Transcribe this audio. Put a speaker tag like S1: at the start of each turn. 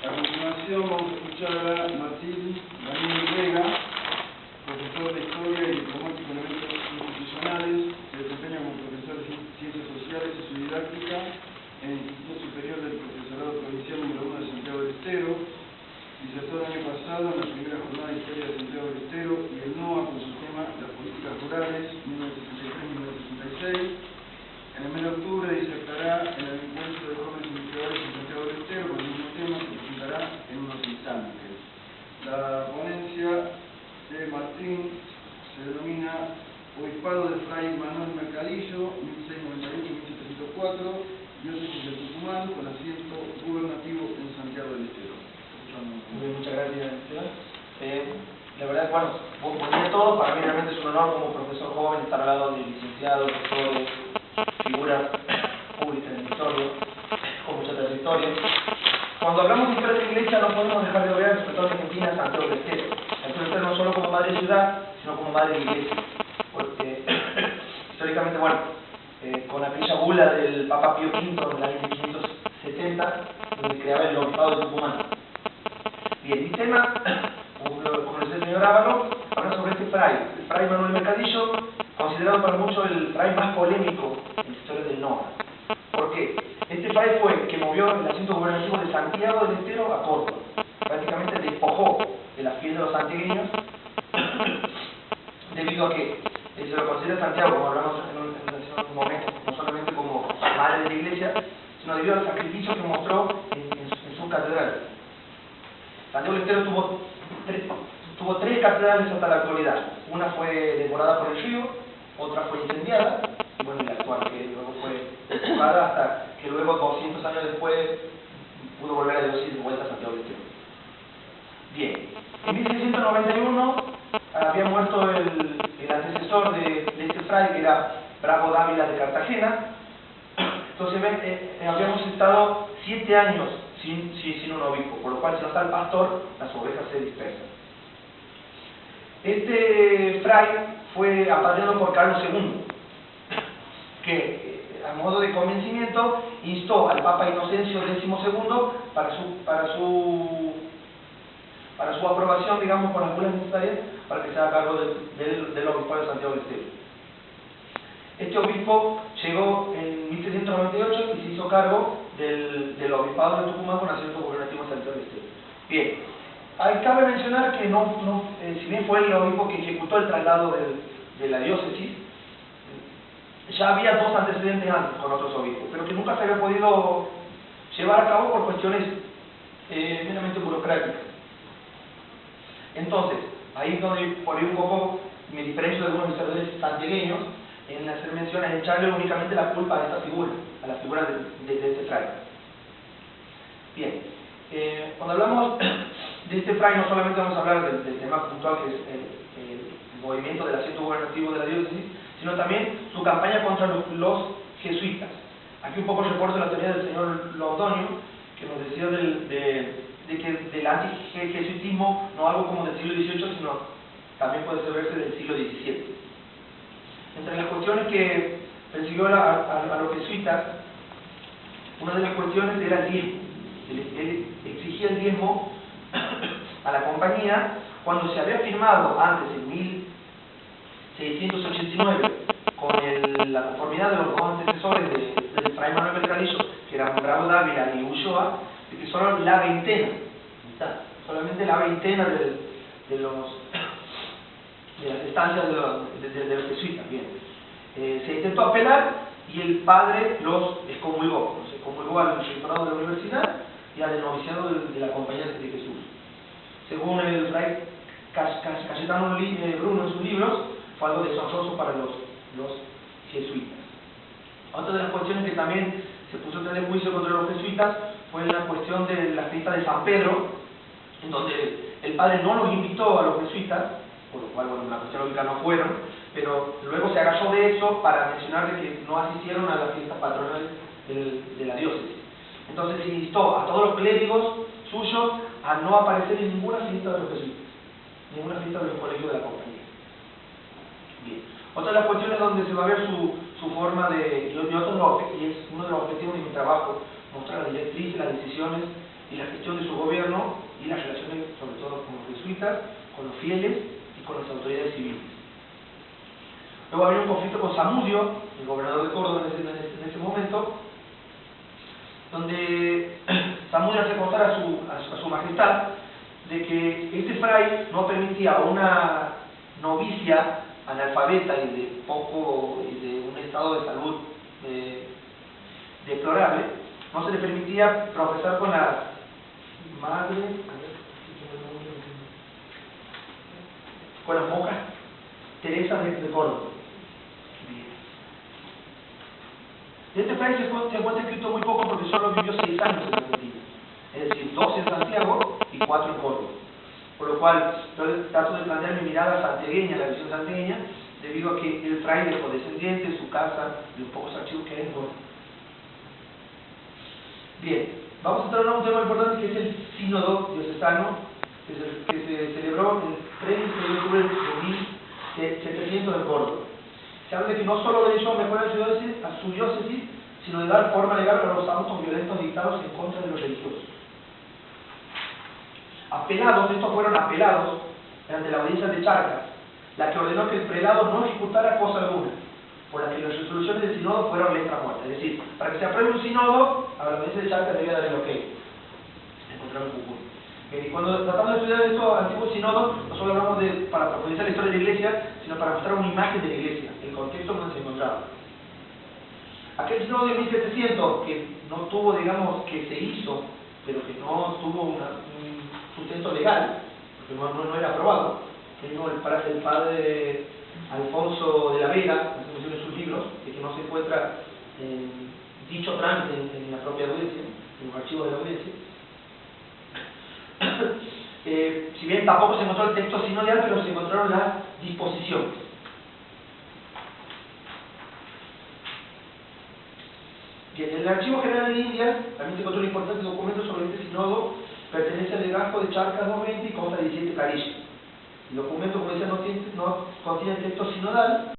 S1: A continuación vamos a escuchar a Martín Daniel Vega, profesor de Historia y Diplomático en Eventos Institucionales, se desempeña como profesor de Ciencias Sociales y su didáctica en el Instituto Superior del Profesorado Provincial número 1 de Santiago del Estero. Disertó el año pasado en la primera jornada de Historia de Santiago del Estero y el NOA con su tema Las Políticas Rurales, 1963-1966. En el mes de octubre disertará en el encuentro de jóvenes investigadores en Santiago del Estero con el mismo tema que presentará en unos instantes. La ponencia de Martín se denomina Obispado de Fray Manuel Mercadillo, 1698-1704, Diócesis de Tucumán, con asiento gubernativo en Santiago del Estero.
S2: Muy bien, muchas gracias, Esteban. La verdad, bueno, buen día a todos. Para mí realmente es un honor como profesor joven estar al lado de licenciados, doctores, figuras públicas en la historia, con mucha trayectoria. Cuando hablamos de historia de la Iglesia no podemos dejar de ver el respecto a Argentina a Santiago del Estero. Santiago del Estero no solo como madre de ciudad, sino como madre de Iglesia. Porque históricamente, bueno, con aquella bula del Papa Pío V en el año 1570, donde creaba el Obispado de Tucumán. Bien, mi tema, como decía el señor Ávalo, habla sobre este fray, el fray Manuel Mercadillo, considerado para muchos el fray más polémico en la historia del NOA. ¿Por qué? Este fray fue el que movió el asiento gubernativo de Santiago del Estero a Córdoba. Prácticamente despojó de la piel de los santiagueños, debido a que se lo considera Santiago, como hablamos en un momento, no solamente como madre de la iglesia, sino debido al sacrificio que mostró en su catedral. Santiago del Estero tuvo tres catedrales hasta la actualidad. Una fue devorada por el río, otra fue incendiada, y bueno, la actual que luego fue despojada hasta que luego, 200 años después, pudo volver a Dios y de vuelta a Santiago del Estero. Bien, en 1691 había muerto el antecesor de este fray, que era Bravo Dávila de Cartagena. Entonces habíamos estado 7 años sin un obispo, por lo cual si no está el pastor, las ovejas se dispersan. Este fray fue apadrinado por Carlos II, que a modo de convencimiento instó al Papa Inocencio XII para su aprobación, digamos, con las bulas necesarias para que se haga cargo del obispado de Santiago del Estero. Este obispo llegó en 1798 y se hizo cargo del obispado de Tucumán con asiento gubernativo en Santiago del Estero. Bien, cabe mencionar que si bien fue el obispo que ejecutó el traslado de la diócesis, ya había 2 antecedentes antes con otros obispos, pero que nunca se había podido llevar a cabo por cuestiones meramente burocráticas. Entonces, ahí es donde por ahí un poco me diferencio de algunos historiadores santiagueños en hacer mención a echarle únicamente la culpa a esta figura, a la figura de este fray. Bien, cuando hablamos de este fray no solamente vamos a hablar del tema puntual que es el movimiento del asiento gubernativo de la diócesis, sino también su campaña contra los jesuitas. Aquí un poco refuerzo la teoría del señor Londoño, que nos decía del anti-jesuitismo no algo como del siglo XVIII, sino también puede verse del siglo XVII. Entre las cuestiones que persiguió a los jesuitas, una de las cuestiones era el diezmo. Él exigía el diezmo a la compañía cuando se había firmado antes, en 1689, con la conformidad de los 2 antecesores del fray Manuel Mercadillo, que eran Bravo Dávila y Ulloa, de que solo la veintena, solamente la veintena de las estancias de los jesuitas. Bien, se intentó apelar y el padre los excomulgó al rectorado de la universidad y al noviciado de la Compañía de Jesús. Según el fray Cayetano Bruno en sus libros, fue algo deshonroso para los jesuitas. Otra de las cuestiones que también se puso en el juicio contra los jesuitas fue la cuestión de la fiesta de San Pedro, en donde el padre no los invitó a los jesuitas, por lo cual, bueno, la cuestión lógica no fueron, pero luego se agarró de eso para mencionar que no asistieron a la fiesta patronal de la diócesis. Entonces se instó a todos los clérigos suyos a no aparecer en ninguna fiesta de los jesuitas, ninguna fiesta de los colegios de la compañía. Bien. Otra de las cuestiones donde se va a ver su forma y es uno de los objetivos de mi trabajo, mostrar las directrices, las decisiones y la gestión de su gobierno y las relaciones, sobre todo con los jesuitas, con los fieles y con las autoridades civiles. Luego había un conflicto con Zamudio, el gobernador de Córdoba en ese momento, donde Zamudio hace constar a su majestad de que este fray no permitía a una novicia analfabeta y de un estado de salud deplorable, no se le permitía profesar con la madre, con las monjas Teresa de Córdoba. De este fray se encuentra escrito muy poco porque solo vivió 6 años en Argentina, es decir, 12 en Santiago y 4 en Córdoba. Por lo cual, yo trato de plantear mi mirada santiagueña, la visión santiagueña, debido a que el fray dejó descendientes, su casa y los pocos archivos que hay en Córdoba. Bien, vamos a entrar a un tema importante que es el sínodo diocesano, que se celebró el 30 de octubre de 1700 en Córdoba. Se habla de que no solo derecho a mejorar a su diócesis, sino de dar forma legal a los autos violentos dictados en contra de los religiosos. Estos fueron apelados ante la audiencia de Charcas, la que ordenó que el prelado no ejecutara cosa alguna, por la que las resoluciones del sínodo fueron letra muerta. Es decir, para que se apruebe un sínodo, a la audiencia de Charcas debía dar el ok. Encontraron Jujuy. Y cuando tratamos de estudiar estos antiguos sínodos, no solo hablamos para profundizar la historia de la Iglesia, sino para mostrar una imagen de la Iglesia, el contexto donde se encontraba. Aquel sínodo de 1700, que no tuvo, digamos, que se hizo, pero que no tuvo un sustento legal, porque no era aprobado, tenemos el padre Alfonso de la Vega, en sus libros, de que no se encuentra dicho trámite en la propia audiencia, en los archivos de la audiencia. Si bien tampoco se encontró el texto sinodial, pero se encontraron las disposiciones. Bien, en el Archivo General de Indias también se encontró un importante documento sobre este sínodo, pertenece al legajo de Charcas 220 y consta de 17 carillas. El documento, como decía, no contiene texto sinodal,